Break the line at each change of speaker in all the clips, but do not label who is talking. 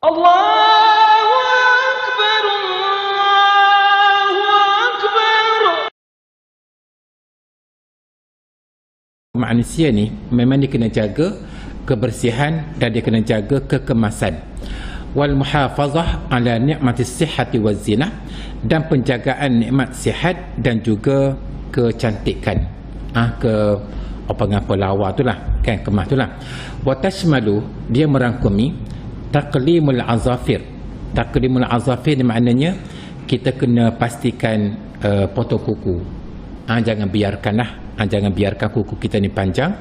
Allahu Akbar, Allahu Akbar.
Manusia ni memang dia kena jaga kebersihan dan dia kena jaga kekemasan. Wal muhafazah ala ni'matis sihhati waz zinah, dan penjagaan nikmat sihat dan juga kecantikan. Apa lawa itulah kan, kemas itulah. Wa tashmalu, dia merangkumi taqlimul azafir. Taqlimul azafir ni maknanya kita kena pastikan potong kuku. Jangan biarkan kuku kita ni panjang.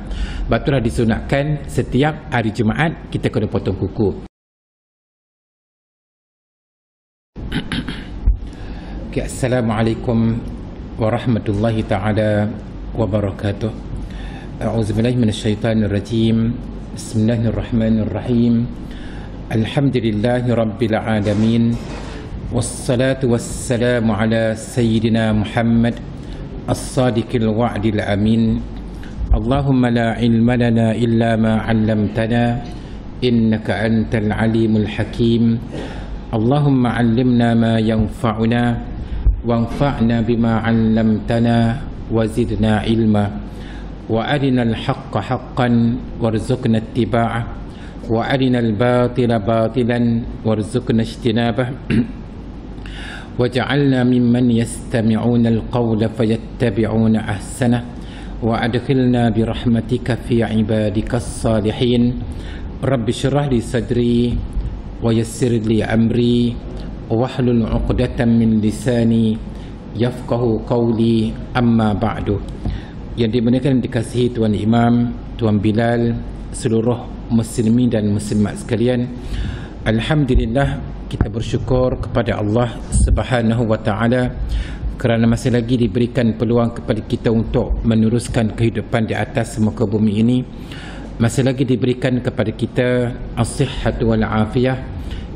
Batulah disunatkan setiap hari Jumaat kita kena potong kuku. Okay, Assalamualaikum warahmatullahi ta'ala wabarakatuh. A'udzubillahi minasyaitanirrajim. Bismillahirrahmanirrahim. Alhamdulillahi rabbil alamin. Wassalatu wassalamu ala sayyidina Muhammad as-sadiqil wa'dil amin. Allahumma la ilma lana illa ma 'allamtana innaka antal alimul hakim. Allahumma 'allimna ma yanfa'una wanfa'na bima 'allamtana wa zidna ilma wa arinal haqqa haqqan warzuqna ittiba'ah wa arinal batila batilan warzuqna ijtinabah waj'alna mimman yastami'una alqawla fayattabi'una ahsanah wa adkhilna birahmatika fi ibadikas salihin. Rabbi shrah li sadri wa yassir li amri wahlul 'uqdatam min lisani yafqahu qawli, amma ba'du. Yang dimuliakan dikasihi Tuan Imam, Tuan Bilal, seluruh muslimin dan muslimat sekalian, alhamdulillah kita bersyukur kepada Allah Subhanahu wa taala kerana masih lagi diberikan peluang kepada kita untuk meneruskan kehidupan di atas muka bumi ini. Masih lagi diberikan kepada kita as-sihhatu wal afiyah,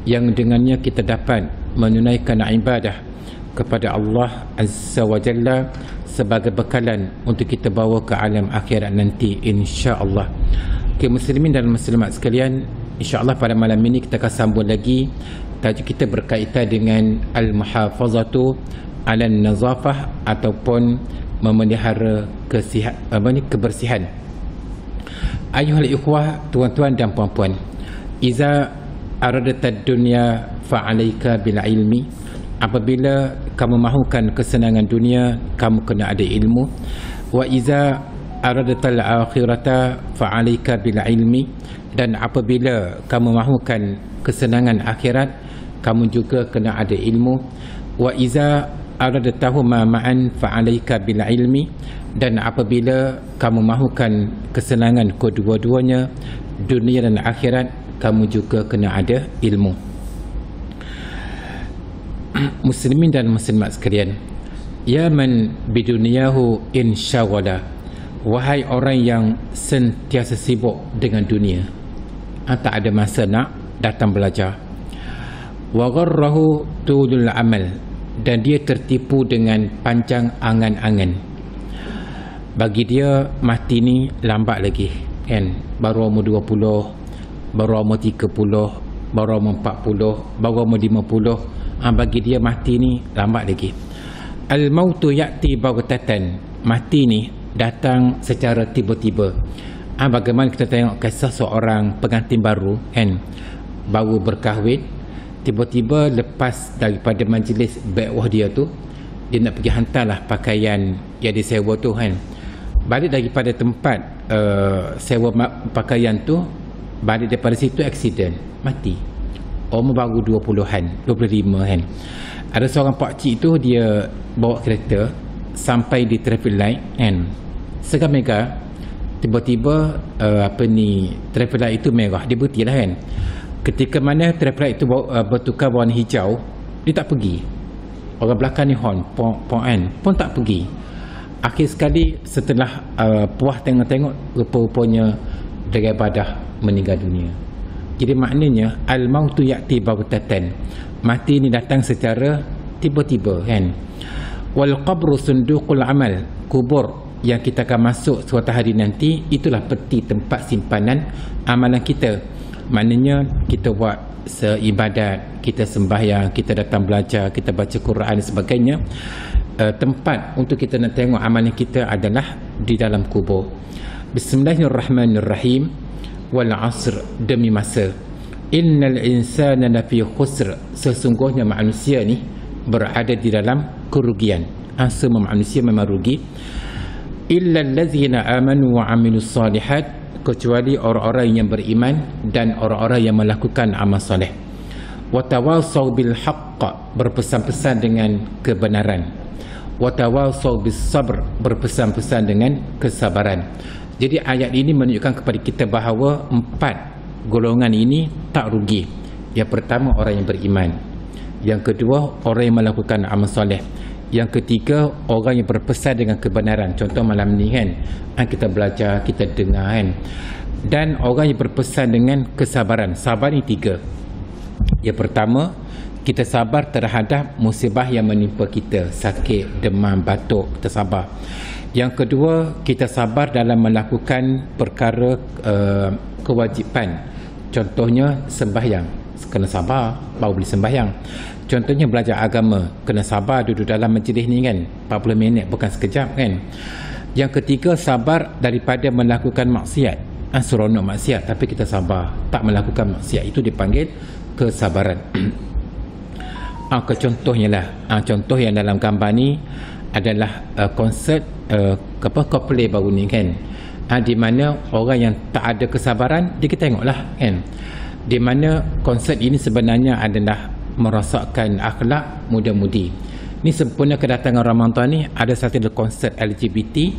yang dengannya kita dapat menunaikan ibadah kepada Allah Azza wa Jalla sebagai bekalan untuk kita bawa ke alam akhirat nanti, insya-Allah. Okay, muslimin dan muslimat sekalian, insya-Allah pada malam ini kita akan sambung lagi. Tajuk kita berkaitan dengan al-muhafazatu ala nazafah, ataupun memelihara kebersihan. Ayuhal ikhwah, tuan-tuan dan puan-puan, iza aradatad dunya fa'alaika bil ilmi. Apabila kamu mahukan kesenangan dunia, kamu kena ada ilmu. Wa iza aradatal akhirata fa'alaika bil ilmi. Dan apabila kamu mahukan kesenangan akhirat, kamu juga kena ada ilmu. Wa iza aradatahuma ma'an fa'alaika bil ilmi. Dan apabila kamu mahukan kesenangan kedua-duanya, dunia dan akhirat, kamu juga kena ada ilmu. Muslimin dan muslimat sekalian, ya man biduniyahu insyawala, wahai orang yang sentiasa sibuk dengan dunia, tak ada masa nak datang belajar. Wa gharrahu tulul amal, dan dia tertipu dengan panjang angan-angan. Bagi dia mati ni lambat lagi kan, baru umur 20, baru umur 30, baru umur 40, baru umur 50. Bagi dia mati ni lambat lagi. Al-mautu ya'ti baghtatan, mati ni datang secara tiba-tiba. Bagaimana kita tengok kisah seorang pengantin baru kan, baru berkahwin, tiba-tiba lepas daripada majlis bekwah dia tu, dia nak pergi hantarlah pakaian yang disewa tu kan. Balik daripada tempat sewa pakaian tu, balik daripada situ aksiden, mati. Umur baru 20-an, 25 kan. Ada seorang pakcik tu, dia bawa kereta sampai di traffic light kan, segar-mega, tiba-tiba traffic light itu merah, dia berhenti lah kan. Ketika mana traffic light itu bertukar warna hijau, dia tak pergi. Orang belakang ni horn pun tak pergi. Akhir sekali setelah puas tengok-tengok, rupa-rupanya driver dah meninggal dunia. Jadi maknanya al-mautu ya'ti baghtatan, mati ni datang secara tiba-tiba kan. Wal qabru sunduqul amal, kubur yang kita akan masuk suatu hari nanti, itulah peti tempat simpanan amalan kita. Maknanya kita buat seibadat, kita sembahyang, kita datang belajar, kita baca Quran dan sebagainya, tempat untuk kita nak tengok amalan kita adalah di dalam kubur. Bismillahirrahmanirrahim. Wal asr, demi masa. Innal insana lafi khusr, sesungguhnya manusia ni berada di dalam kerugian. Semua manusia memang rugi. Illa allazina amanu wa amilus salihat, kecuali orang-orang yang beriman dan orang-orang yang melakukan amal soleh. Wa tawassaw bil haqq, berpesan-pesan dengan kebenaran. Wa tawassaw bis sabr, berpesan-pesan dengan kesabaran. Jadi ayat ini menunjukkan kepada kita bahawa 4 golongan ini tak rugi. Yang pertama, orang yang beriman. Yang kedua, orang yang melakukan amal soleh. Yang ketiga, orang yang berpesan dengan kebenaran. Contoh malam ni kan, kita belajar, kita dengar kan. Dan orang yang berpesan dengan kesabaran. Sabar ni 3. Yang pertama, kita sabar terhadap musibah yang menimpa kita, sakit, demam, batuk, kita sabar. Yang kedua, kita sabar dalam melakukan perkara kewajipan. Contohnya sembahyang, kena sabar baru boleh sembahyang. Contohnya belajar agama, kena sabar duduk dalam majlis ni kan, 40 minit bukan sekejap kan. Yang ketiga, sabar daripada melakukan maksiat. Seronok maksiat tapi kita sabar tak melakukan maksiat, itu dipanggil kesabaran. Contohnya lah, contoh yang dalam gambar ni adalah konsert Coldplay baru ni kan, di mana orang yang tak ada kesabaran dia kita tengoklah kan, di mana konsert ini sebenarnya adalah merosakkan akhlak muda-mudi. Ni sempurna kedatangan Ramadan ni, ada satu konsert LGBT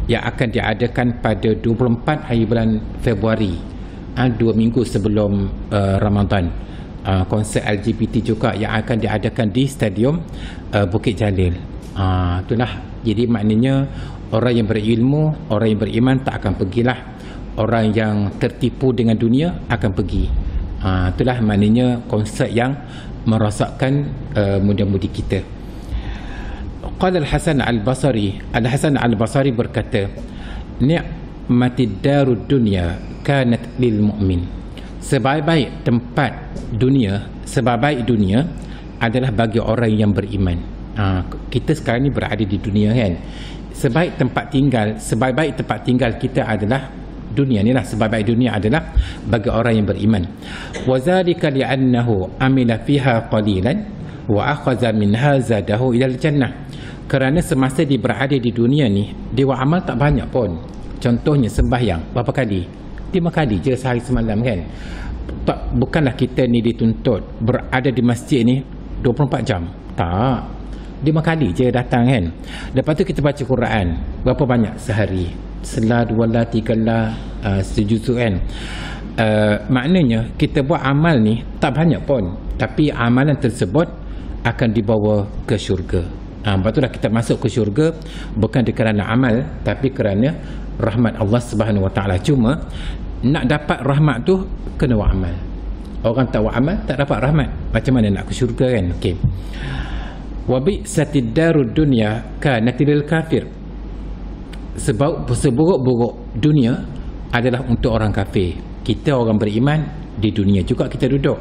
yang akan diadakan pada 24 hari bulan Februari, 2 minggu sebelum Ramadan. Konsert LGBT juga yang akan diadakan di Stadium Bukit Jalil. Itulah, jadi maknanya orang yang berilmu, orang yang beriman tak akan pergilah. Orang yang tertipu dengan dunia akan pergi. Itulah maknanya konsert yang merosakkan muda-mudi kita. Qala Al-Hasan Al-Basri, Al-Hasan Al-Basri berkata, ni'matid darud dunya kanat lil mu'min. Sebaik-baik tempat dunia, sebaik-baik dunia adalah bagi orang yang beriman. Kita sekarang ni berada di dunia kan. Sebaik-baik tempat tinggal kita adalah dunia ni lah. Sebaik-baik dunia adalah bagi orang yang beriman. Wa zalika li'annahu amila fiha qalilan wa akhadha minha zadahu ila al-jannah. Kerana semasa dia berada di dunia ni, dia buat amal tak banyak pun. Contohnya sembahyang berapa kali? 5 kali je sehari semalam kan. Bukanlah kita ni dituntut berada di masjid ni 24 jam. Tak, 5 kali je datang kan. Lepas tu kita baca Quran berapa banyak sehari? Selah, 2 lah, 3 lah, sejuzuk kan. Maknanya kita buat amal ni tak banyak pun, tapi amalan tersebut akan dibawa ke syurga. Lepas tu dah kita masuk ke syurga bukan kerana amal, tapi kerana rahmat Allah Subhanahu Wa Taala. Cuma nak dapat rahmat tu kena buat amal. Orang tak buat amal tak dapat rahmat. Macam mana nak ke syurga kan? Okey. Wa bi'satid darud dunya kanat lil kafir. Sebab seburuk-buruk dunia adalah untuk orang kafir. Kita orang beriman di dunia juga kita duduk.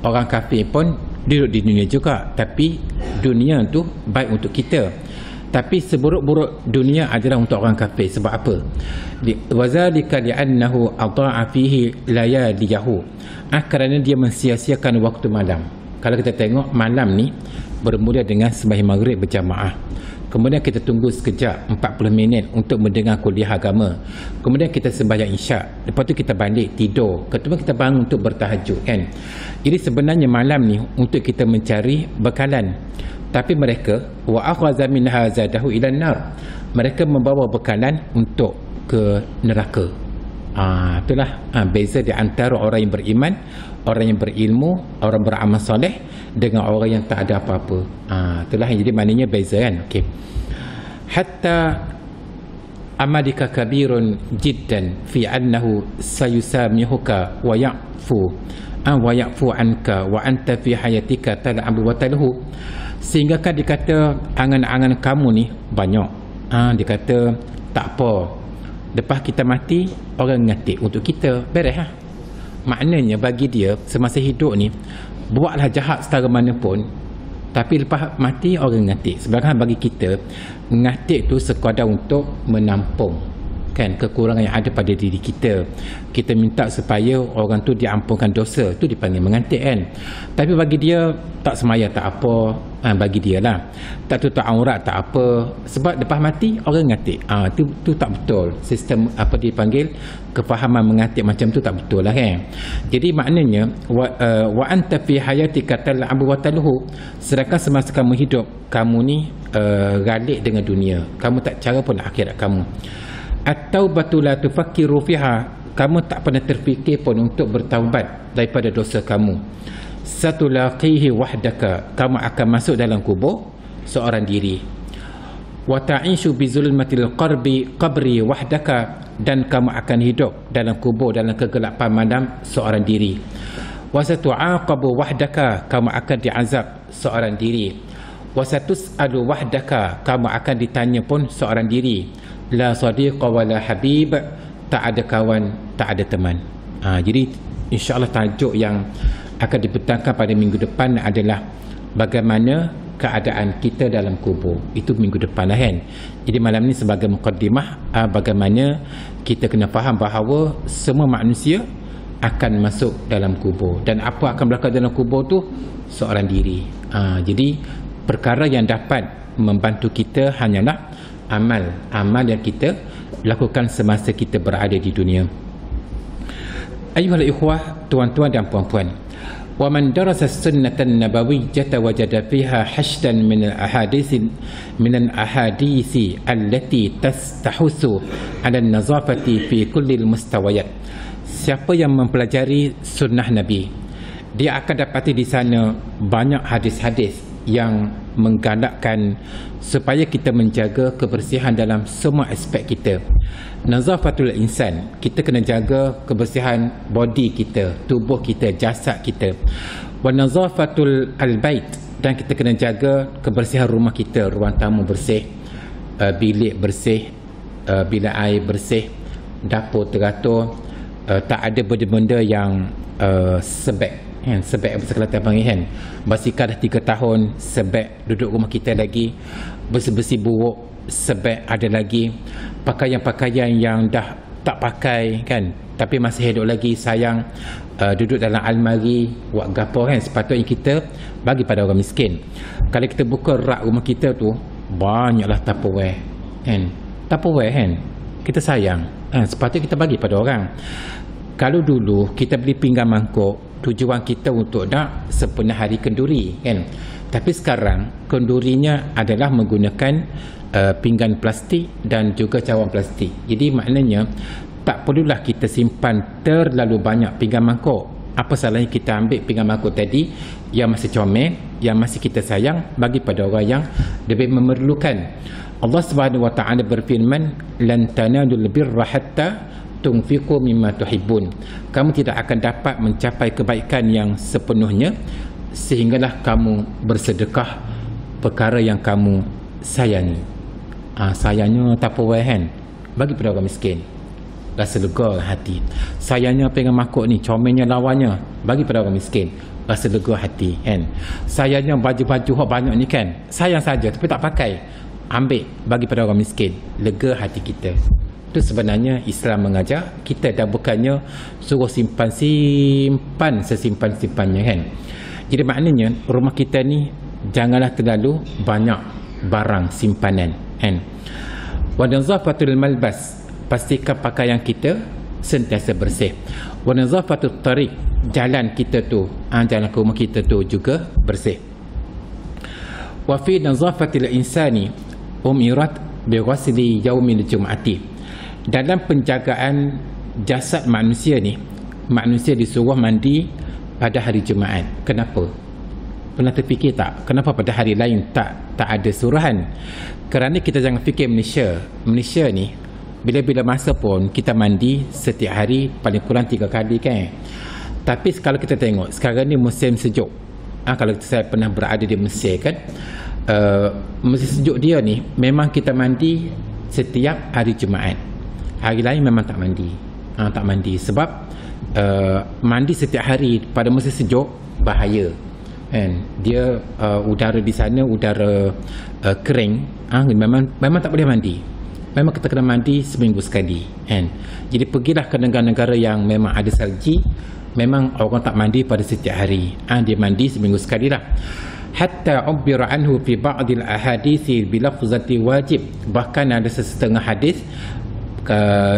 Orang kafir pun duduk di dunia juga, tapi dunia tu baik untuk kita. Tapi seburuk-buruk dunia adalah untuk orang kafir. Sebab apa? Wazalika li'annahu ata'a fihi layaliyahu. Kerana dia mensia-siakan waktu malam. Kalau kita tengok malam ni bermula dengan sembahyang maghrib berjamaah. Kemudian kita tunggu sekejap 40 minit untuk mendengar kuliah agama. Kemudian kita sembahyang isyak. Lepas tu kita balik tidur. Kemudian kita bangun untuk bertahajud kan. Jadi sebenarnya malam ni untuk kita mencari bekalan. Tapi mereka wa akhadha minha zadahu ila nar. Mereka membawa bekalan untuk ke neraka. Itulah beza di antara orang yang beriman, orang yang berilmu, orang beramal soleh dengan orang yang tak ada apa-apa. Itulah yang jadi maknanya beza kan. Okey. Hatta amalika kabirun jiddan fi annahu sayusamihuka wa ya'fu anka wa anta fi hayatika tal'abu wa talhu. Sehingga kan dikata angan-angan kamu ni banyak. Dia kata tak apa, lepas kita mati orang ngatik untuk kita, beres lah. Maknanya bagi dia semasa hidup ni, buatlah jahat setara mana pun, tapi lepas mati orang ngatik. Sebenarnya bagi kita, ngatik tu sekadar untuk menampung kan kekurangan yang ada pada diri kita. Kita minta supaya orang tu diampunkan dosa, tu dipanggil mengantik kan. Tapi bagi dia, tak semaya tak apa, bagi dia lah. Tak tutup aurat tak apa, sebab lepas mati orang ngatik. Tu tak betul. Sistem apa dipanggil, kefahaman mengantik macam tu tak betul lah kan. Jadi maknanya wa anta fi hayatika tal'abu wa talhu, sedangkan semasa kamu hidup, kamu ni galik dengan dunia, kamu tak cara pun akhirat kamu. At-taubatu la tufakkiru fiha, kamu tak pernah terfikir pun untuk bertaubat daripada dosa kamu. Satulaqihi wahdaka, kamu akan masuk dalam kubur seorang diri. Wa ta'ishu bi zulmatil qabri wahdaka, dan kamu akan hidup dalam kubur dalam kegelapan malam seorang diri. Wa satu'aqabu wahdaka, kamu akan diazab seorang diri. Wa satus'alu wahdaka, kamu akan ditanya pun seorang diri. La sadiqa wala habib, tak ada kawan, tak ada teman. Jadi insya-Allah tajuk yang akan dibentangkan pada minggu depan adalah bagaimana keadaan kita dalam kubur. Itu minggu depan lah kan. Jadi malam ni sebagai mukaddimah, bagaimana kita kena faham bahawa semua manusia akan masuk dalam kubur, dan apa akan berlaku dalam kubur tu seorang diri. Jadi perkara yang dapat membantu kita hanyalah amal yang kita lakukan semasa kita berada di dunia. Ayuhal ikhwah, tuan-tuan dan puan-puan, wa man darasa sunnatan nabawiyyah wajada fiha hashdan min al-ahadisi allati tastahusu ala an-nazafati fi kulli al-mustawayat. Siapa yang mempelajari sunnah Nabi, dia akan dapati di sana banyak hadis-hadis yang menggalakkan supaya kita menjaga kebersihan dalam semua aspek kita. Nazafatul insan, kita kena jaga kebersihan body kita, tubuh kita, jasad kita. Wa nazafatul albait, dan kita kena jaga kebersihan rumah kita, ruang tamu bersih, bilik bersih, bilik air bersih, dapur teratur, tak ada benda-benda yang sebek. Sebab bahasa Kelantan panggil kan, basikal dah 3 tahun, sebab duduk rumah kita lagi, bersih-bersih buruk, sebab ada lagi, pakaian-pakaian yang dah tak pakai kan, tapi masih hidup lagi, sayang, duduk dalam almari, buat gapo kan, sepatutnya kita bagi pada orang miskin. Kalau kita buka rak rumah kita tu, banyaklah Tupperware kan, Tupperware kan, kita sayang, sepatutnya kita bagi pada orang. Kalau dulu kita beli pinggan mangkuk, tujuan kita untuk nak sempena hari kenduri kan, tapi sekarang kendurinya adalah menggunakan pinggan plastik dan juga cawan plastik. Jadi maknanya tak perlulah kita simpan terlalu banyak pinggan mangkuk. Apa salahnya kita ambil pinggan mangkuk tadi yang masih comel, yang masih kita sayang, bagi pada orang yang lebih memerlukan. Allah Subhanahu wa taala berfirman, lan tanalul birra hatta tunfiqu mimma tuhibbun. Kamu tidak akan dapat mencapai kebaikan yang sepenuhnya sehinggalah kamu bersedekah perkara yang kamu sayangi. Sayangnya Tupperware kan, bagi pada orang miskin, rasa lega hati. Sayangnya pinggan mangkuk ni, comelnya lawannya, bagi pada orang miskin, rasa lega hati kan. Sayangnya baju-baju hok banyak ni kan, sayang saja tapi tak pakai, ambil bagi pada orang miskin, lega hati kita. Itu sebenarnya Islam mengajar kita, dan bukannya suruh simpan sesimpan-simpannya kan. Jadi maknanya rumah kita ni janganlah terlalu banyak barang simpanan kan. Wa nazafatul malbas, pastikan pakaian kita sentiasa bersih. Wa nazafatul tariq, jalan kita tu, jalan ke rumah kita tu juga bersih. Wa fi nazafatil insani umirat bi ghusli yaumil jum'ati, dalam penjagaan jasad manusia ni, manusia disuruh mandi pada hari Jumaat. Kenapa? Pernah terfikir tak kenapa pada hari lain tak ada suruhan? Kerana kita jangan fikir Malaysia ni bila-bila masa pun kita mandi setiap hari paling kurang 3 kali kan. Tapi kalau kita tengok sekarang ni musim sejuk, kalau saya pernah berada di Mesir kan, musim sejuk dia ni memang kita mandi setiap hari Jumaat. Hari lain memang tak mandi tak mandi sebab mandi setiap hari pada masa sejuk bahaya kan. Dia udara di sana udara kering, memang tak boleh mandi. Memang kita kena mandi seminggu sekali kan. Jadi pergilah ke negara-negara yang memang ada salji, memang orang tak mandi pada setiap hari. Dia mandi seminggu sekali lah. Hatta ubira anhu fi ba'dil ahadithi bilafzati wajib. Bahkan ada sesetengah hadis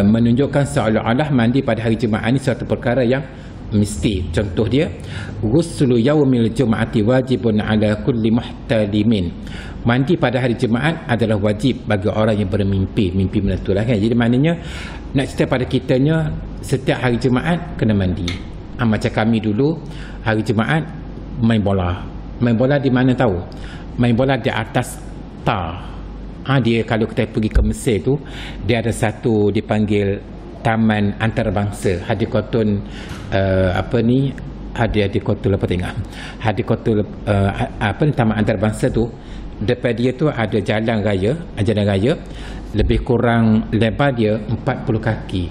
menunjukkan seolah-olah mandi pada hari Jumaat ini suatu perkara yang mesti. Contoh dia, ghuslu yaumil jum'ati wajibun ala kulli muhtalimin. Mandi pada hari Jumaat adalah wajib bagi orang yang bermimpi, mimpi menentu lah kan. Jadi maknanya nak cerita pada kitanya setiap hari Jumaat kena mandi. Macam kami dulu hari Jumaat main bola. Main bola di mana tahu? Main bola di atas tar. Dia kalau kita pergi ke Mesir tu, dia ada satu dipanggil Taman Antarabangsa. Hadikotun Hadikotun apa tengok? Hadikotun Taman Antarabangsa tu, depan dia tu ada jalan raya, lebih kurang lebar dia 40 kaki.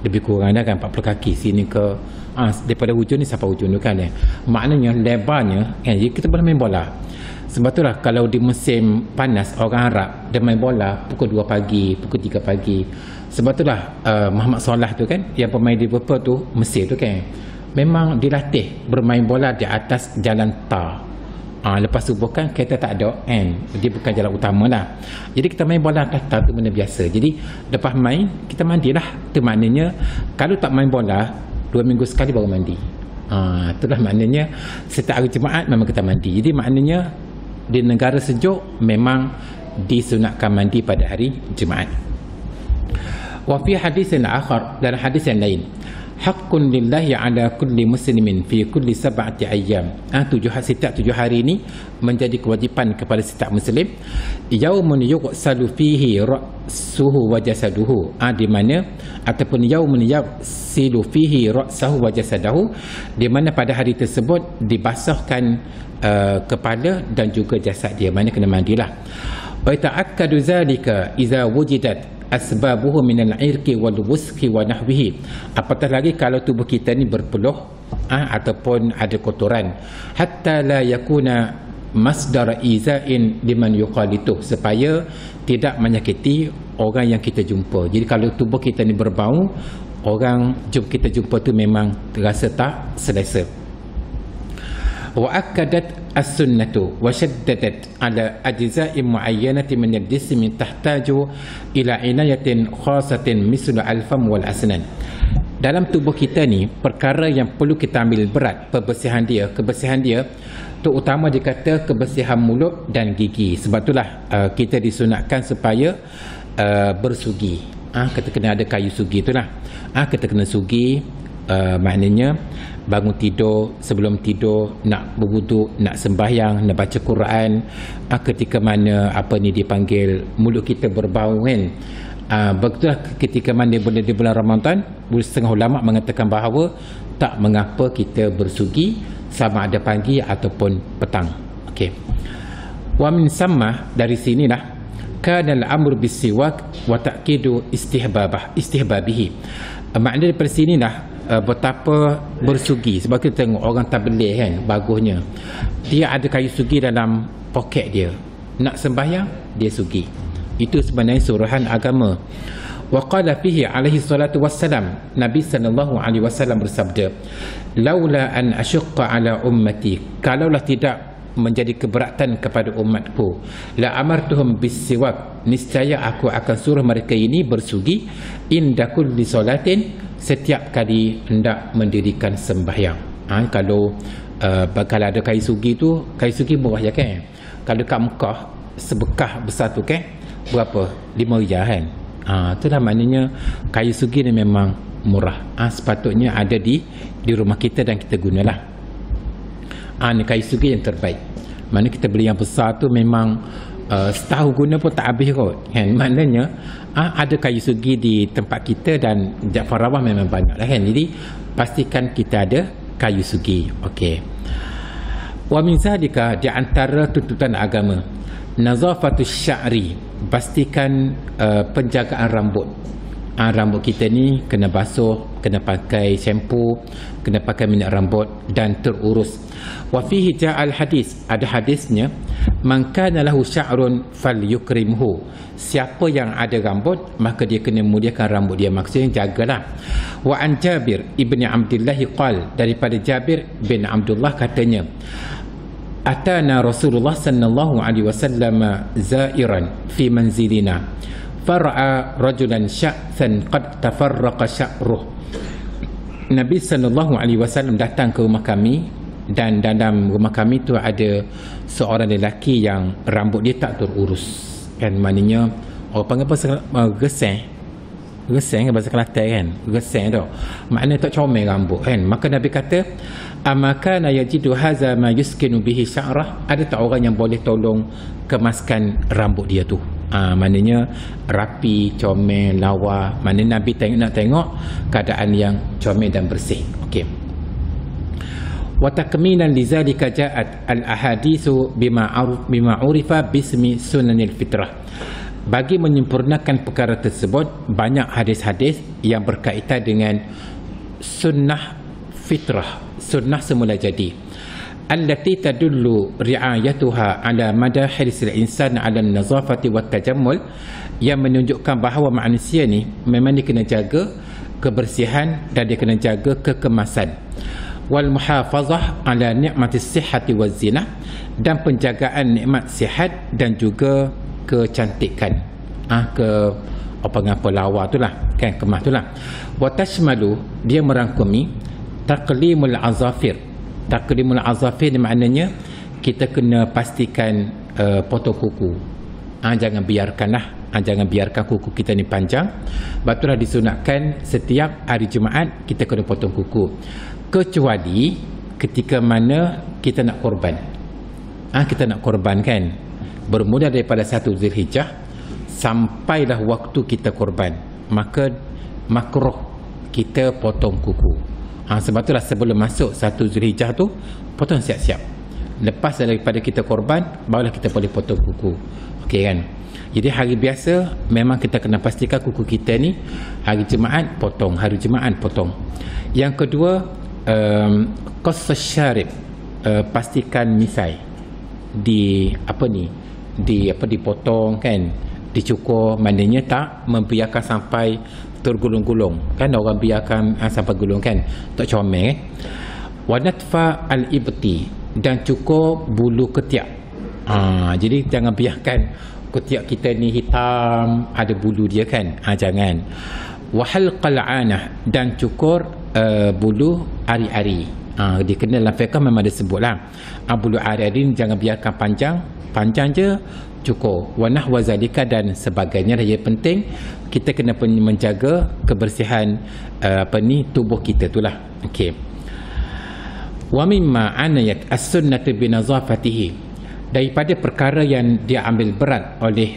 Lebih kurang dah kan 40 kaki sini ke daripada hujung ni sampai hujung tu kan. Maknanya lebarnya kan, jadi kita boleh main bola. Sebab itulah kalau di musim panas orang Arab dia main bola pukul 2 pagi, pukul 3 pagi. Sebab itulah Muhammad Salah tu kan, yang pemain Liverpool tu Mesir tu kan, memang dilatih bermain bola di atas jalan tar. Lepas subuh kan kereta tak ada kan, dia bukan jalan utama lah. Jadi kita main bola atas tar tu benda biasa. Jadi lepas main kita mandilah. Itu maknanya kalau tak main bola 2 minggu sekali baru mandi. Itulah maknanya setiap hari Jumaat memang kita mandi. Jadi maknanya di negara sejuk memang disunatkan mandi pada hari Jumaat. Wa fi hadisin akhar, dalam hadis yang lain, haqqun lillahi ala kulli muslimin fi kulli sab'ati ayyam. Setiap 7 hari ini menjadi kewajipan kepada setiap muslim. Yaumun yughsalu fihi ra'suhu wa jasaduhu, di mana ataupun yaumun yaghsilu fihi ra'sahu wa jasadahu, di mana pada hari tersebut dibasahkan kepala dan juga jasad dia, mana kena mandilah. Wa ta'akkadu zalika idza wujidat asbabuhu minal irqi wal wusqi wa nahwihi. Apatah lagi kalau tubuh kita ni berpeluh ataupun ada kotoran, hatta la yakuna masdar iza'in liman yuqalitu, supaya tidak menyakiti orang yang kita jumpa. Jadi kalau tubuh kita ni berbau, orang kita jumpa tu memang terasa tak selesa. Wa akadat as-sunnatu wa shaddadat ala ajza'in mu'ayyanati min al-jism tahtaju ila inayatin khasatin mislu al-fam wal asnan. Dalam tubuh kita ni perkara yang perlu kita ambil berat kebersihan dia terutama dikata kebersihan mulut dan gigi. Sebab itulah kita disunatkan supaya bersugi. Kita kena ada kayu sugi itulah. Kita kena sugi, maknanya bangun tidur, sebelum tidur nak berwuduk, nak sembahyang, nak baca Quran. Ketika mana dipanggil mulut kita berbau kan. Begitulah ketika mana di bulan Ramadan, setengah ulama mengatakan bahawa tak mengapa kita bersugi sama ada pagi ataupun petang. Okey. Wa min samma, dari sinilah kana al-amru bis-siwak wa ta'kidu istihbabihi. Makna daripada sinilah betapa bersugi. Sebab kita tengok orang tabligh kan, bagusnya dia ada kayu sugi dalam poket dia, nak sembahyang dia sugi. Itu sebenarnya suruhan agama. Wa qala fihi alaihi salatu wassalam, Nabi sallallahu alaihi wasallam bersabda, laula an asyqa ala ummati, kalaulah tidak menjadi keberatan kepada umatku, la amartuhum bisiwak, niscaya aku akan suruh mereka ini bersugi inda kulli salatin, setiap kali hendak mendirikan sembahyang. Kalau ada kayu sugi tu, kayu sugi murah je kan. Kalau kat Mekah sebekah besar tu kan berapa? 5 riyal kan. Itulah maknanya kayu sugi ni memang murah. Sepatutnya ada di rumah kita dan kita gunalah. Ni kayu sugi yang terbaik. Mana kita beli yang besar tu memang setahun guna pun tak habis kot kan. Maknanya ada kayu sugi di tempat kita dan Jaafar Rawah memang banyak lah kan. Jadi pastikan kita ada kayu sugi. Okey. Wa min zalika, di antara tuntutan agama, nazafatus sya'ri, pastikan penjagaan rambut. rambut kita ni kena basuh, kena pakai shampoo, kena pakai minyak rambut dan terurus. Wa fihi ja'al hadis, ada hadisnya, man kana lahu sya'run falyukrimhu, siapa yang ada rambut maka dia kena muliakan rambut dia, maksudnya jagalah. Wa an Jabir ibni Abdullah qal, daripada Jabir bin Abdullah katanya, atana Rasulullah sallallahu alaihi wasallam zairan fi manzilina fara'a rajulan sya'than qad tafarraqa sya'ruh. Nabi sallallahu alaihi wasallam datang ke rumah kami, dan dalam rumah kami tu ada seorang lelaki yang rambut dia tak terurus, kan, maknanya orang panggil apa, geseng kan bahasa Kelantan kan, geseng tu maknanya tak comel rambut kan. Maka Nabi kata, amaka na yajidu haza ma yuskinu bihi sya'rah, ada tak orang yang boleh tolong kemaskan rambut dia tu, maknanya rapi, comel, lawa. Maknanya Nabi nak tengok keadaan yang comel dan bersih. Okey. Wa takmilan lizalika ja'at al-ahaditsu bima urifa bismi sunanil fitrah. Bagi menyempurnakan perkara tersebut, banyak hadis-hadis yang berkaitan dengan sunnah fitrah, sunnah semula jadi, allati tadullu ri'ayatuha ala mada hirisil insan ala nazafati wat tajammul, yang menunjukkan bahawa manusia ni memang dia kena jaga kebersihan dan dia kena jaga kekemasan. Wal muhafazah ala ni'matis sihhati waz zinah, dan penjagaan nikmat sihat dan juga kecantikan, apa lawa tu lah kan, kemas tu lah. Wa tashmalu, dia merangkumi taqlimul azafir. Taqlimul azafir ni maknanya kita kena pastikan potong kuku. Jangan biarkan kuku kita ni panjang. Batulah disunatkan setiap hari Jumaat kita kena potong kuku, kecuali ketika mana kita nak korban. Kita nak korban kan, bermula daripada 1 Zulhijjah sampailah waktu kita korban, maka makruh kita potong kuku. Sebab itulah sebelum masuk 1 Zulhijjah tu potong siap-siap. Lepas daripada kita korban, barulah kita boleh potong kuku. Okey kan? Jadi hari biasa memang kita kena pastikan kuku kita ni hari Jumaat potong, hari Jumaat potong. Yang kedua, qass syarib, pastikan misai dipotong kan, dicukur, maknanya tak membiarkan sampai tergulung-gulung kan, orang biarkan sampai gulung kan, tak comel. Wa natfa al-ibti, dan cukur bulu ketiak. Jadi jangan biarkan ketiak kita ni hitam ada bulu dia kan, jangan. Wa halqal anah, dan cukur bulu ari-ari. Dia kena dalam fiqh memang ada sebut lah, bulu ari-ari jangan biarkan panjang je, cukur. Wa nahwa zalika, dan sebagainya. Yang penting kita kena menjaga kebersihan tubuh kita tu lah. Okey. Wa mimma anayat as-sunnatu bi nazafatihi, daripada perkara yang dia ambil berat oleh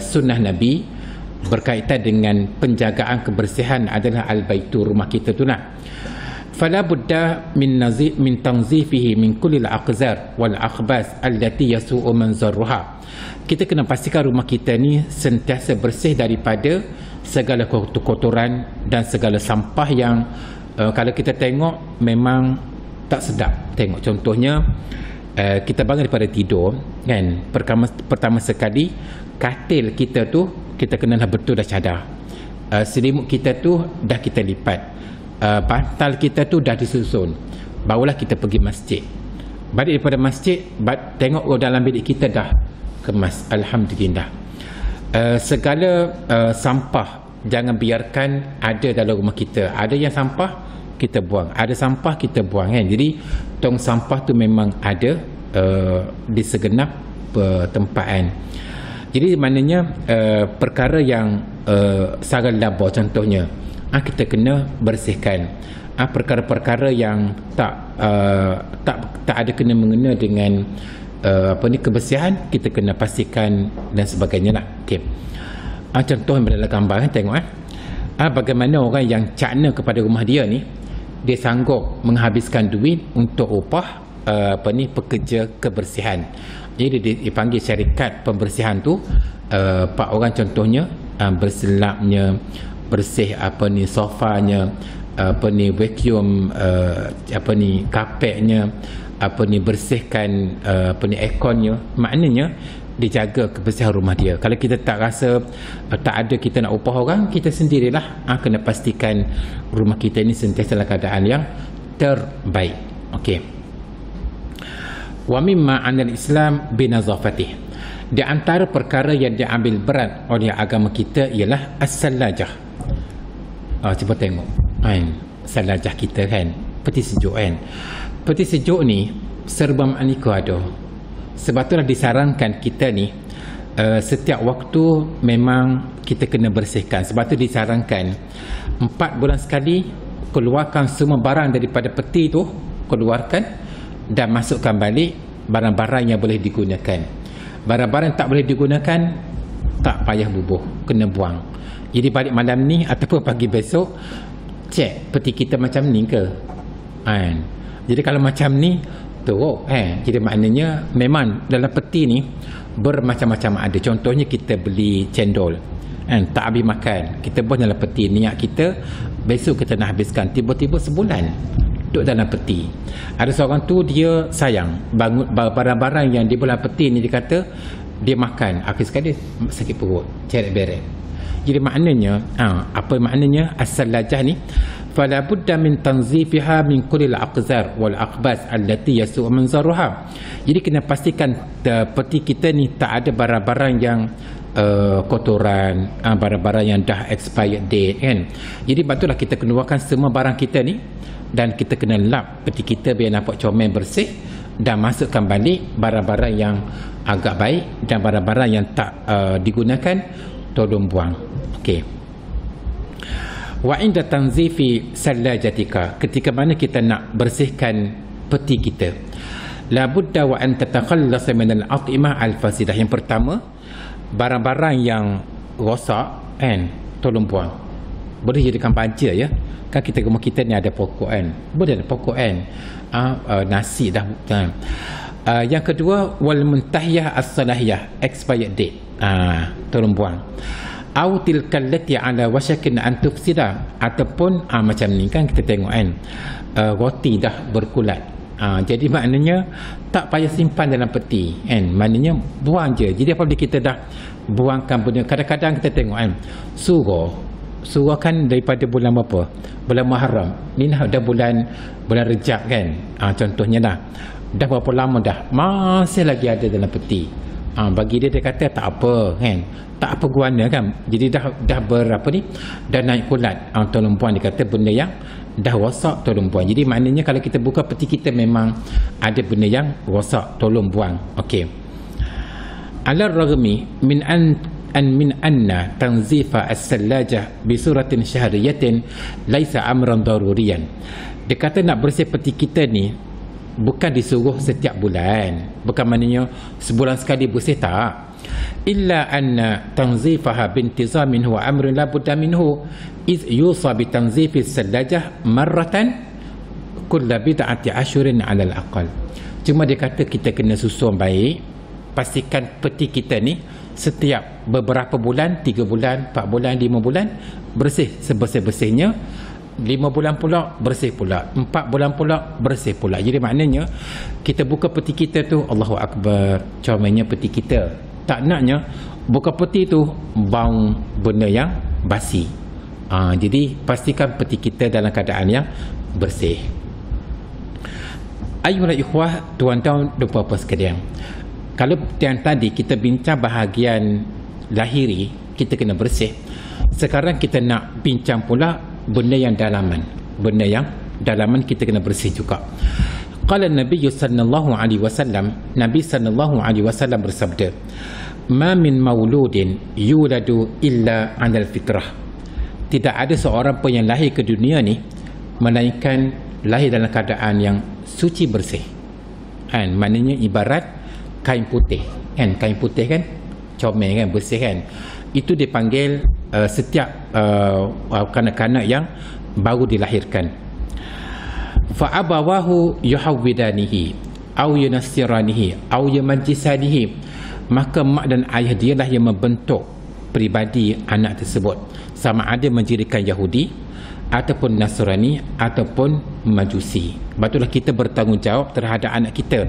sunnah Nabi berkaitan dengan penjagaan kebersihan adalah al-baitu, rumah kita tu lah. Fala budda min tanzifihi min kulli al-aqzar wal akhbas allati yasu'u manzaruha. Kita kena pastikan rumah kita ni sentiasa bersih daripada segala kotoran dan segala sampah yang kalau kita tengok memang tak sedap tengok. Contohnya kita bangun daripada tidur kan, pertama sekali katil kita tu kita kenalah betul dah cadar, selimut kita tu dah kita lipat, bantal kita tu dah disusun, barulah kita pergi masjid. Balik daripada masjid, tengok dalam bilik kita dah kemas, alhamdulillah. Segala sampah jangan biarkan ada dalam rumah kita. Ada yang sampah kita buang, ada sampah kita buang kan. Jadi tong sampah tu memang ada di segenap pertempatan. Jadi maknanya perkara yang sarang labor contohnya, kita kena bersihkan. Perkara-perkara yang tak ada kena mengena dengan kebersihan, kita kena pastikan dan sebagainya lah. Okay. Contoh yang berada dalam gambar kan, tengok bagaimana orang yang cakna kepada rumah dia ni, dia sanggup menghabiskan duit untuk upah pekerja kebersihan. Jadi dipanggil syarikat pembersihan tu, 4 orang contohnya, berselapnya, bersih sofanya, vacuum kapetnya, bersihkan airconnya. Maknanya dijaga kebersihan rumah dia. Kalau kita tak rasa tak ada kita nak upah orang, kita sendirilah kena pastikan rumah kita ini sentiasa dalam keadaan yang terbaik. Okey. Wa mimma 'anil Islam binazafatihi. Di antara perkara yang diambil berat oleh agama kita ialah as-salajah. Cuba tengok salajah kita kan, peti sejuk kan. Peti sejuk ni serba maknika ada. Sebab itulah disarankan kita ni setiap waktu memang kita kena bersihkan. Sebab tu disarankan 4 bulan sekali keluarkan semua barang daripada peti tu, keluarkan dan masukkan balik barang-barang yang boleh digunakan. Barang-barang tak boleh digunakan tak payah bubuh, kena buang. Jadi balik malam ni ataupun pagi besok cek peti kita macam ni ke. Jadi kalau macam ni teruk jadi maknanya memang dalam peti ni bermacam-macam ada. Contohnya kita beli cendol tak habis makan, kita buang dalam peti, niat kita besok kita nak habiskan, tiba-tiba sebulan duduk dalam peti. Ada seorang tu dia sayang bangun barang-barang yang di dalam peti ni, dia kata dia makan, akhir sekali dia sakit perut, ceret beret. Jadi maknanya apa maknanya as-salajah ni? Fala budda min tanzifiha min kulli al-aqzar wal aqbas allati yasu'u manzaruha. Jadi kena pastikan peti kita ni tak ada barang-barang yang kotoran, barang-barang yang dah expired date kan. Jadi patutlah kita keluarkan semua barang kita ni dan kita kena lap peti kita biar nampak comel bersih dan masukkan balik barang-barang yang agak baik dan barang-barang yang tak digunakan tolong buang. Okey. Wa inda tanzifi sallajatika, ketika mana kita nak bersihkan peti kita, la budda wa an tatakhallasa min al-at'imah al-fasidah. Yang pertama, barang-barang yang rosak tolong buang. Boleh jadikan baja ya. Kan kita rumah kita ni ada pokok boleh ada pokok nasi dah. Yang kedua, wal muntahiyah as-salahiyah, expired date. Tolong buang. Au tilkal lati ala wasyakin an tufsida, ataupun macam ni kan kita tengok roti dah berkulat. Jadi maknanya tak payah simpan dalam peti maknanya buang je. Jadi apabila kita dah buangkan benda, kadang-kadang kita tengok surau kan daripada bulan berapa? Bulan Muharram. Ni dah bulan Rejab kan. Contohnya dah berapa lama dah masih lagi ada dalam peti. Bagi dia kata tak apa kan, tak apa guna kan. Jadi dah dah naik kulat, tolong buang. Dia kata benda yang dah rosak tolong buang. Jadi maknanya kalau kita buka peti kita memang ada benda yang rosak, tolong buang. Okey. Al-Raghmi min anna tanzifa as-sallajah bi suratin syahriyatin laisa amran daruriyan. Dia kata nak bersih peti kita ni bukan disuruh setiap bulan, bukan maknanya sebulan sekali bersih, tak. Illa anna tanzifaha bintizamin huwa amrun la budda minhu iz yusa bi tanzifi as-sallajah marratan kulla bid'ati ashurin 'ala al-aqal. Cuma dia kata kita kena susun baik, pastikan peti kita ni setiap beberapa bulan, 3 bulan, 4 bulan, 5 bulan bersih sebersih-bersihnya. 5 bulan pula bersih pula, 4 bulan pula bersih pula. Jadi maknanya kita buka peti kita tu, Allahu Akbar, comelnya peti kita. Tak naknya buka peti tu bau benda yang basi. Jadi pastikan peti kita dalam keadaan yang bersih. Ayuhal ikhwah, tuan-tuan dan puan-puan sekalian, kalau yang tadi kita bincang bahagian lahiri kita kena bersih, sekarang kita nak bincang pula benda yang dalaman. Benda yang dalaman kita kena bersih juga. Qala Nabi sallallahu alaihi wasallam, Nabi sallallahu alaihi wasallam bersabda, "Ma min mauludin yuladu illa 'alal fitrah." Tidak ada seorang pun yang lahir ke dunia ni melainkan lahir dalam keadaan yang suci bersih. Maknanya ibarat kain putih. Kain putih kan comel kan, bersih kan. Itu dipanggil setiap kanak-kanak yang baru dilahirkan. Fa abawahu yuhawwidanihi aw yunassiranihi aw yumajjisanihi, maka mak dan ayah dialah yang membentuk pribadi anak tersebut, sama ada mendirikan Yahudi ataupun Nasrani ataupun Majusi. Betullah kita bertanggungjawab terhadap anak kita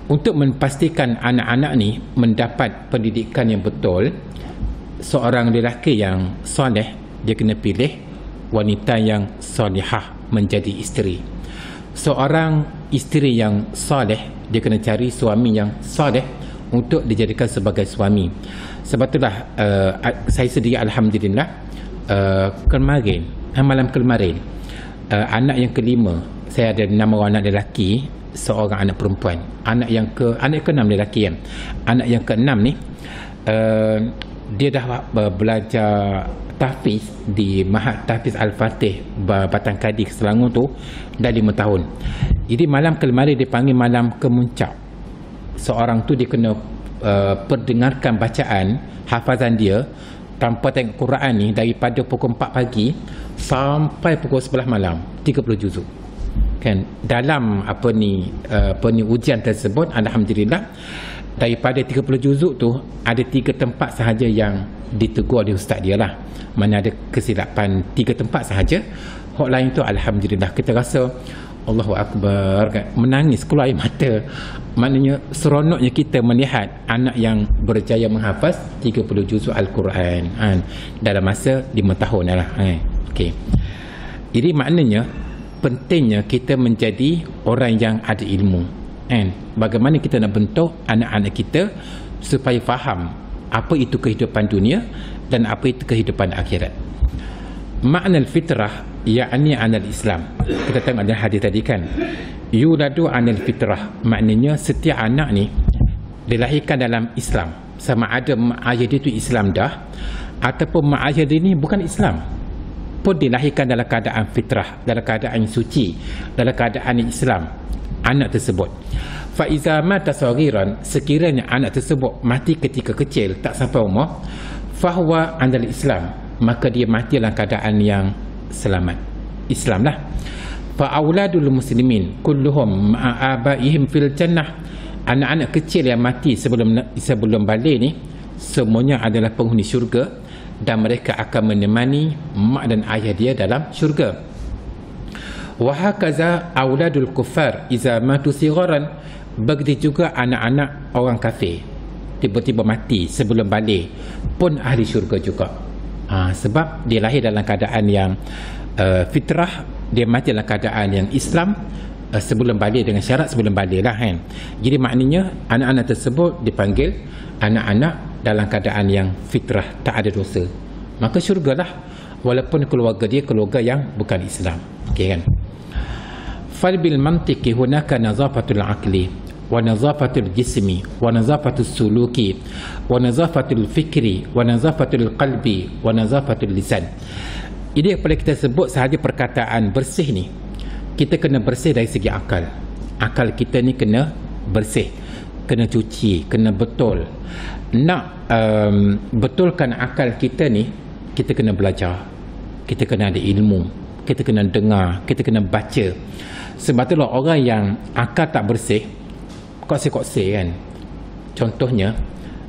untuk memastikan anak-anak ni mendapat pendidikan yang betul. Seorang lelaki yang soleh, dia kena pilih wanita yang solihah menjadi isteri. Seorang isteri yang soleh, dia kena cari suami yang soleh untuk dijadikan sebagai suami. Sebab itulah saya sendiri alhamdulillah malam kemarin anak yang kelima, saya ada 6 orang anak lelaki, seorang anak perempuan. Anak yang ke-6 lelaki kan. Anak yang ke-6 ni dia dah belajar tahfiz di Mahat Tahfiz Al-Fatih Batang Kadi Selangor tu dah 5 tahun. Jadi malam kemarin dia panggil malam kemuncak. Seorang tu dia kena perdengarkan bacaan hafazan dia tanpa tengok Quran ni daripada pukul 4 pagi sampai pukul 11 malam, 30 juzuk. Kan dalam ujian tersebut alhamdulillah daripada 30 juzuk tu ada 3 tempat sahaja yang ditegur oleh ustaz dia lah. Mana ada kesilapan 3 tempat sahaja. Hak lain tu alhamdulillah kita rasa Allahu Akbar, kan? Menangis, keluar air mata. Maknanya seronoknya kita melihat anak yang berjaya menghafaz 30 juzuk Al-Quran dalam masa 5 tahun lah. Okay. Jadi maknanya pentingnya kita menjadi orang yang ada ilmu. Bagaimana kita nak bentuk anak-anak kita supaya faham apa itu kehidupan dunia dan apa itu kehidupan akhirat. Makna fitrah yakni anal Islam. Kita tengok ada hadis tadi kan, yuladu anil fitrah, maknanya setiap anak ni dilahirkan dalam Islam, sama ada mak ayah dia tu Islam dah ataupun mak ayah dia ni bukan Islam, pun dilahirkan dalam keadaan fitrah, dalam keadaan suci, dalam keadaan Islam anak tersebut. Fa iza mata saghiran, sekiranya anak tersebut mati ketika kecil tak sampai umur, fahuwa anal Islam, maka dia mati dalam keadaan yang selamat, Islam lah. Fa auladul muslimin kulluhum ma'a abaihim fil jannah, anak-anak kecil yang mati sebelum balik ni semuanya adalah penghuni syurga dan mereka akan menemani mak dan ayah dia dalam syurga. Wa hakaza auladul kuffar iza matu sigharan, begitu juga anak-anak orang kafir tiba-tiba mati sebelum balik pun ahli syurga juga. Sebab dia lahir dalam keadaan yang fitrah, dia mati dalam keadaan yang Islam sebelum balik, dengan syarat sebelum balik lah kan. Jadi maknanya anak-anak tersebut dipanggil anak-anak dalam keadaan yang fitrah, tak ada dosa, maka syurgalah, walaupun keluarga dia keluarga yang bukan Islam. Okay kan. Fal bil mantiqi hunaka nazafatul aqli wa nazafatul jismi wa nazafatul suluki wa nazafatul fikri wa nazafatul qalbi wa nazafatul lisan. Ini yang kita sebut sahaja perkataan bersih ni, kita kena bersih dari segi akal. Akal kita ni kena bersih, kena cuci, kena betul. Nak betulkan akal kita ni, kita kena belajar, kita kena ada ilmu, kita kena dengar, kita kena baca. Sebab itulah orang yang akal tak bersih, konsep-konsep kan. Contohnya,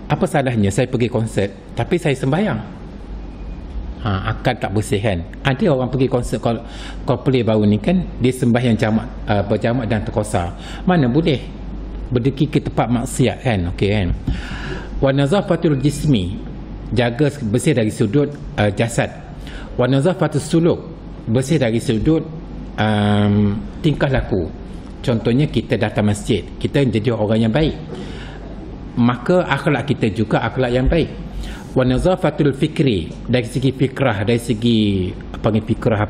apa salahnya saya pergi konsert tapi saya sembahyang? Akal tak bersih kan. Ada orang pergi konsert Coldplay baru ni kan, dia sembahyang berjamak dan terkosa. Mana boleh berdeki ke tempat maksiat kan. Okey kan. Wa nazafatul jismi, jaga bersih dari sudut jasad. Wa nazafatus suluk, bersih dari sudut tingkah laku. Contohnya kita datang masjid, kita jadi orang yang baik, maka akhlak kita juga akhlak yang baik. Wa nazafatul fikri, dari segi fikrah, dari segi fikrah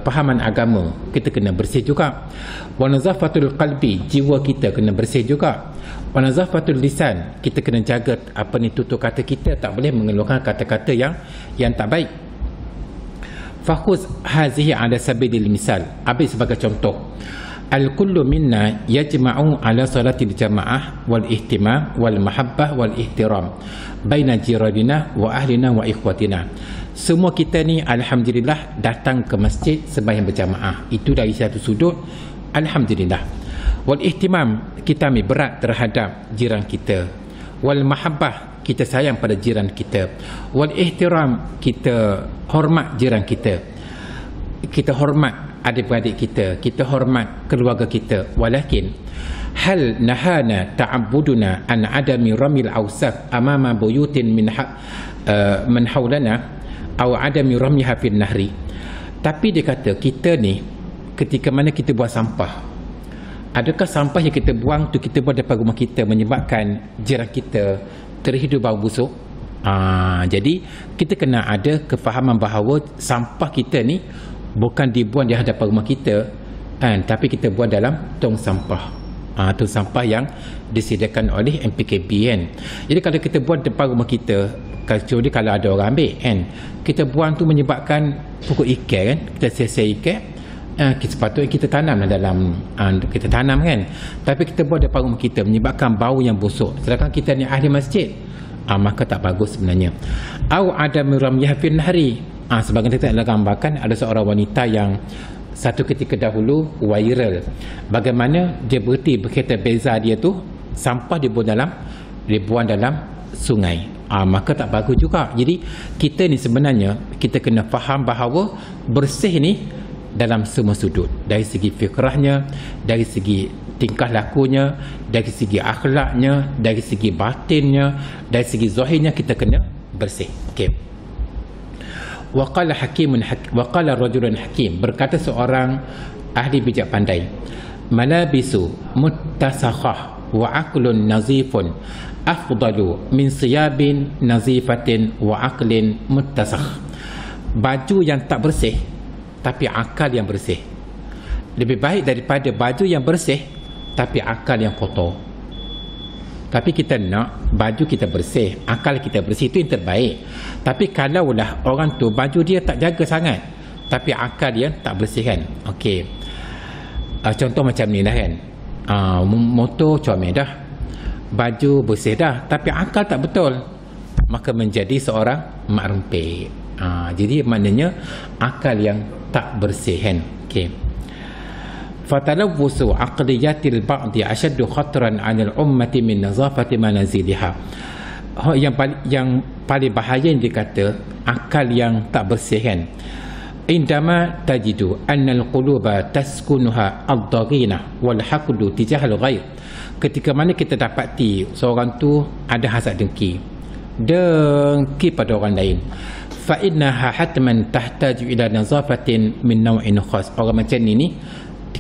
pahaman agama, kita kena bersih juga. Wa nazafatul qalbi, jiwa kita kena bersih juga. Wa nazafatul lisan, kita kena jaga tutur kata kita, tak boleh mengeluarkan kata-kata yang tak baik. Fakhuz hazihi ala sabilil misal, habis sebagai contoh. Al-kullu minna yajma'u ala salatil jama'ah wal ihtimam wal mahabbah wal ihtiram baina jiranina wa ahlina wa ikhwatina. Semua kita ni alhamdulillah datang ke masjid sembahyang berjamaah, itu dari satu sudut alhamdulillah. Wal ihtimam, kita ambil berat terhadap jiran kita. Wal mahabbah, kita sayang pada jiran kita. Wal ihtiram, kita hormat jiran kita. Kita hormat adik-beradik kita hormat keluarga kita. Walakin hal nahana ta'abbuduna an adami ramil awsaq amama buyutin min haulana atau adami ramiha fil nahri. Tapi dia kata kita ni ketika mana kita buang sampah, adakah sampah yang kita buang tu kita buang depan rumah kita menyebabkan jiran kita terhidu bau busuk? Jadi kita kena ada kefahaman bahawa sampah kita ni bukan dibuang di hadapan rumah kita tapi kita buang dalam tong sampah. Tong sampah yang disediakan oleh MPKB kan. Jadi kalau kita buang depan rumah kita, kecuali kalau ada orang ambil kan, kita buang tu menyebabkan pokok ikan kan, kita sia-sia ikan, sepatutnya kita tanam dalam kita tanam kan, tapi kita buang depan rumah kita menyebabkan bau yang busuk, sedangkan kita ni ahli masjid, maka tak bagus sebenarnya. Au ada miramyah fil nahri, sebagian kita nak gambarkan ada seorang wanita yang satu ketika dahulu viral, bagaimana dia berhenti berkata beza dia tu sampah dibuang dalam sungai. Maka tak bagus juga. Jadi kita ni sebenarnya kita kena faham bahawa bersih ni dalam semua sudut, dari segi fikrahnya, dari segi tingkah lakunya, dari segi akhlaknya, dari segi batinnya, dari segi zahirnya kita kena bersih. Okey. Waqala rajulun hakim, berkata seorang ahli bijak pandai, malabisu muttasakhah wa aqlun nazifun afdalu min siyabin nazifatin wa aqlin muttasakh. Baju yang tak bersih tapi akal yang bersih lebih baik daripada baju yang bersih tapi akal yang kotor. Tapi kita nak baju kita bersih, akal kita bersih, itu yang terbaik. Tapi kalaulah orang tu baju dia tak jaga sangat tapi akal dia tak bersih kan. Okey, contoh macam ni dah kan, motor comel dah, baju bersih dah tapi akal tak betul, maka menjadi seorang mak rempit. Jadi maknanya akal yang tak bersih kan. Okey. Fatalawusu aqliyatil ba'di ashaddu khatran 'anil ummati min nazafati manaziliha. Yang paling bahaya yang dikata akal yang tak bersih kan. Indama tajidu annal quluba taskunuha ad-daghina wal haqdu tijahal ghair. Ketika mana kita dapati seorang tu ada hasad dengki pada orang lain, fa innaha hatman tahtaju ila nazafatin min naw'in khas. Orang macam ni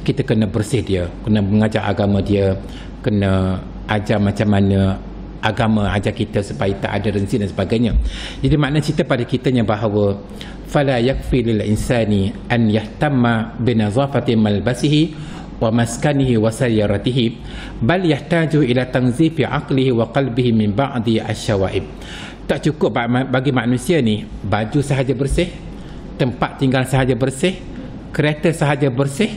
kita kena bersih dia, kena mengajar agama dia, kena ajar macam mana agama ajar kita supaya tak ada rensi dan sebagainya. Jadi makna cerita pada kitanya bahawa fala yakfi lil insani an yahtamma bi nazafati malbasihi wa maskanihi wa sayyaratihi bal yahtaju ila tanzifi aqlihi wa qalbihi min ba'di asyawaib. Tak cukup bagi manusia ni baju sahaja bersih, tempat tinggal sahaja bersih, kereta sahaja bersih,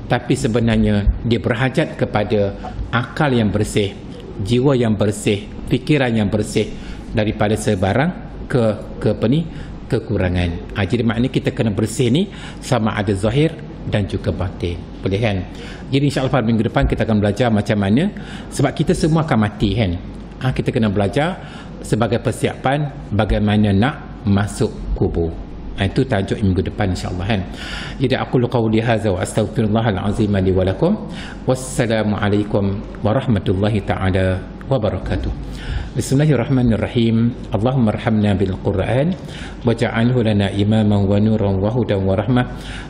tapi sebenarnya dia berhajat kepada akal yang bersih, jiwa yang bersih, fikiran yang bersih daripada sebarang kekurangan. Jadi maknanya kita kena bersih ni sama ada zahir dan juga batin. Boleh kan? Jadi insya-Allah pada minggu depan kita akan belajar macam mana, sebab kita semua akan mati kan. Kita kena belajar sebagai persiapan bagaimana nak masuk kubur. Itu tajuk minggu depan insya-Allah kan. Jadi aku qauli hadza wa astaghfirullahal azim li wa lakum. Wassalamualaikum warahmatullahi taala wabarakatuh. Bismillahirrahmanirrahim. Allahumma arhamna bil Qur'an waj'alhu lana imaman wa nuran wa hudan wa rahmah.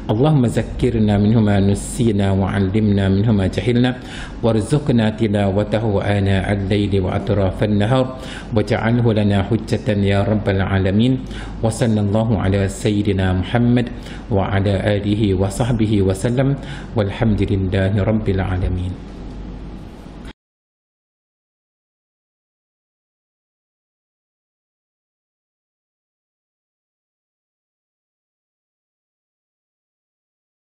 Allahumma zakkirna minhu ma nusina wa 'allimna minhu ma jahilna warzuqna tilawatahu ana al-laili wa atrafan nahar waj'alhu lana hujjatan ya rabbal alamin. Wa sallallahu ala sayyidina Muhammad wa ala alihi wa sahbihi wa sallam walhamdulillahi rabbil alamin.